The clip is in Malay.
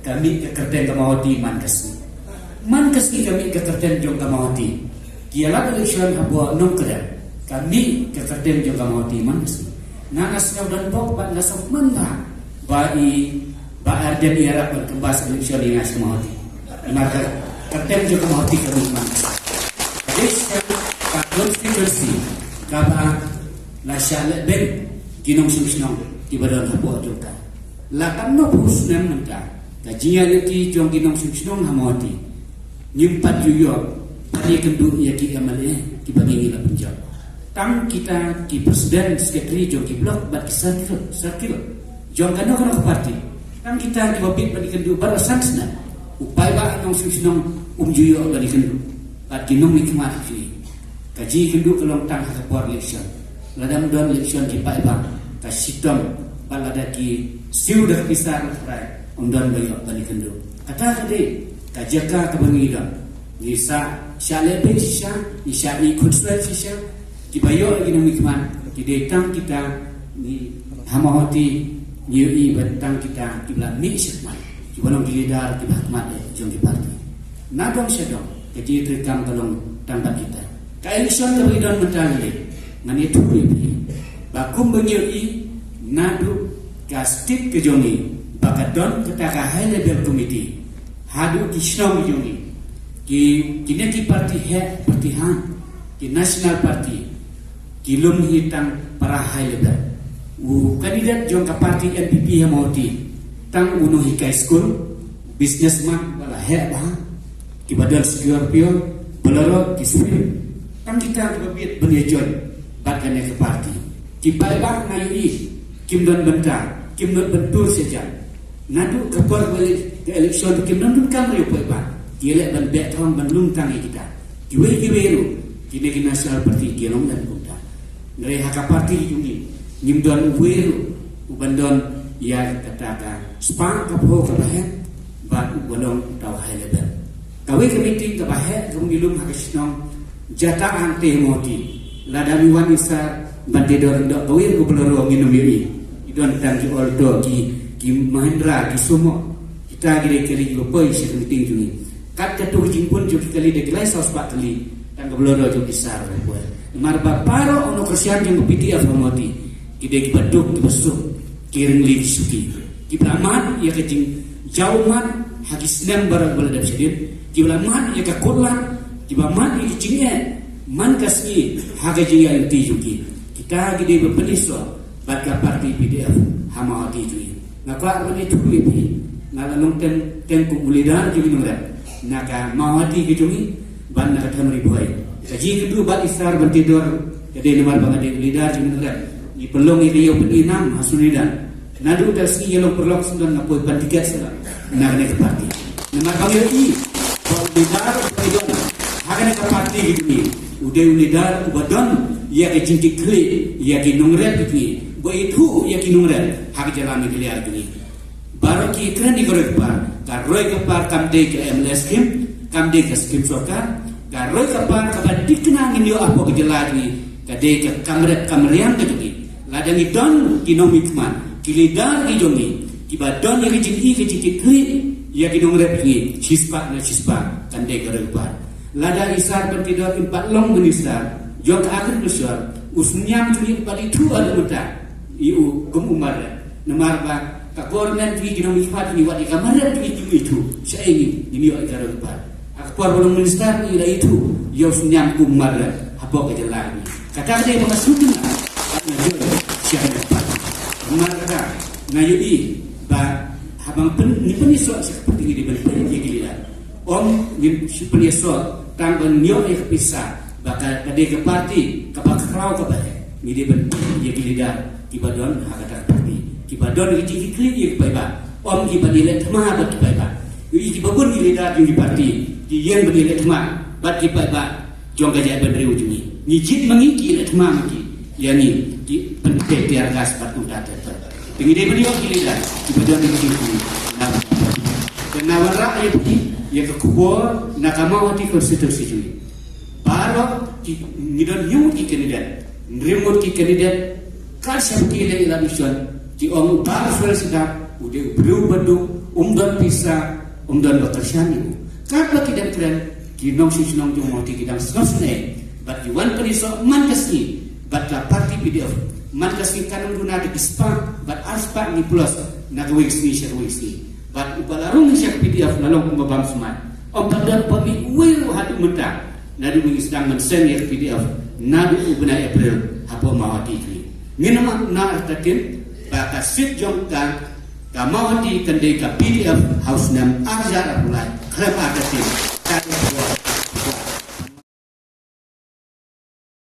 kami kekerten kamawati man kasih kami kekerten jong kamawati kialah election habwa nong kedam kami kekerten jong kamawati man kasih nanas nyaw dan pok ba nasam manha ba arden era kembas election ini as kamawati maka kerten jong kamawati kami man this constituency kaba la shalet ben ginong sumsnong ibadon habwa jong lakan no pusnan menta kajian lagi jong ginong sumsnong hamawati nyimpat yuyo padi kendu ya ki amale ki bagi ngila penjab tang kita ki presiden sekretari jong ki blok bat sakil jong kano parti tang kita ki bobit padi kendu barasan sna upai ba nong sumsnong juyo badi kendu bat ginong nikmat ki kaji kendu kelong tang hakapor election ladang don election ki pai ba ka sitom balada ki siu dah pisar rai don bayo badi kendu kata kade kajaka kabangida nisa syale pesisha isha ikut sisha dibayo lagi namikman kidetang kita ni hamahoti ni bentang kita kibla misman kibanong dilidar kibahmat jong di parti nadong sedong jadi rekam kalong tanpa kita kaelson kabidon mentali ngani tupi bakum bengi nadu kastik kejongi bakadon ketaka high level committee hadu kisnom yungi ki parti he parti han ki national party ki lum hitang para high level kandidat jong ka parti NPP hamoti tang uno hikai school businessman bala he ba ki badal Scorpio balaro ki spin tang kita babit benejon bakane ke parti ki bai ba ngayi kim don benta kim don bentur saja nadu kapor balik ke election kim don kan yo pa kielek ban bet thong ban lung tangi kita kiwe kini national party kielong dan kota ngre haka party jungi nyimdon weru ubandon ya kataka spa kapho kabahe ba ubandon taw haileben kawe committee kabahe rumilum hakisnong jata ante moti ladami wanisa bandedor ndok kawe gubernur nginumiri idon tangi oldo ki Mahendra ki sumo kita gire-gire gopoi security jungi kat ketu jimpun jo kali de kelai saus batli dan kebloro jo besar buat marba paro ono kersian yang piti afamoti ide ki baduk ki besuk kiring li suki ki braman ya kecing jauman hagis nem barak balada sedit ki braman ya ka kurlan ki braman ya kecing man kasni haga ji ya ti juki kita gide bepeniso baga parti PDF hamati jui ngakwa ni tu lipi ngalalong ten ku ulidan jui ngra naka mawati kijungi ban naka tamri boy kaji kedu bat isar bantidor jadi nomor bangade lidar jumlah ni pelong ini yo peninam hasunidan nadu tasni yelo perlok sundan napoi bantikat sala nagane ke parti nomor kami ini lidar idon hakane ke parti gini udah lidar ubadon ya ke jinti kli ya ke nongret gini boy itu ya ke nongret hak jalan ni liar gini baraki kren ni gorek par karoi kapar kamde ke MLS kim kamde ke skim sokar karoi kapar kabar dikenangin yo apa kejelani kade ke kamrian ke tuki ladangi don kinomikman kilidar ki jongi kibadon yang jin ke kli ya kinong repni chispa na chispa kande gorek par lada isar bertidor empat long menisar jok akan besar usnyam tuni padi tu ada mata iu gumumar namar ba kakornan tu kinong ifat ni wadi kamaran tu itu saya ini yo gorek par akpor belum minister ila itu yo sunyam kumar hapo ke jalan kata dia mengasukin na jol siapa dapat maka ngayui ba habang ni peniso seperti ini dibeli gila om ni peniso tanggon nyo e pisa bakal kade ke parti kabakrau ke bae ni dibeli ya gila kibadon hakata parti kibadon iki klik bae ba om kibadile tama ba bae ba iki babun gila di parti yang berdiri tema bat kipai ba jong gajah berdiri ujungi nijit mengiki le tema maki yani di pentek tiar gas bat utat tinggi dia berdiri gila di badan ini dan nawara ya pergi ya ke kubur nakama wati konstitusi jui baru ngidon yu ki kandidat remote ki kandidat kal syabki le ila mission di om bar suara sedap udah berdua umdan pisa, umdan batersyani. Karena kita keren, kinong sinong yung mau kita sosne, but iwan peniso man kasi, but la party PDF, man kasi kanang guna di ispa, but arspa ni plus nagawig ni siya ni, but upalarong siya PDF lalong kumabam suman. Ang pagdan pami uwi hati muda, nadu mengisdang mensen ya PDF, nadu ubunay April hapo mawati kini. Nginama na artakin, baka sit jong ka kamawati kandai ka PDF house nam arjar apulai, kerap artakin.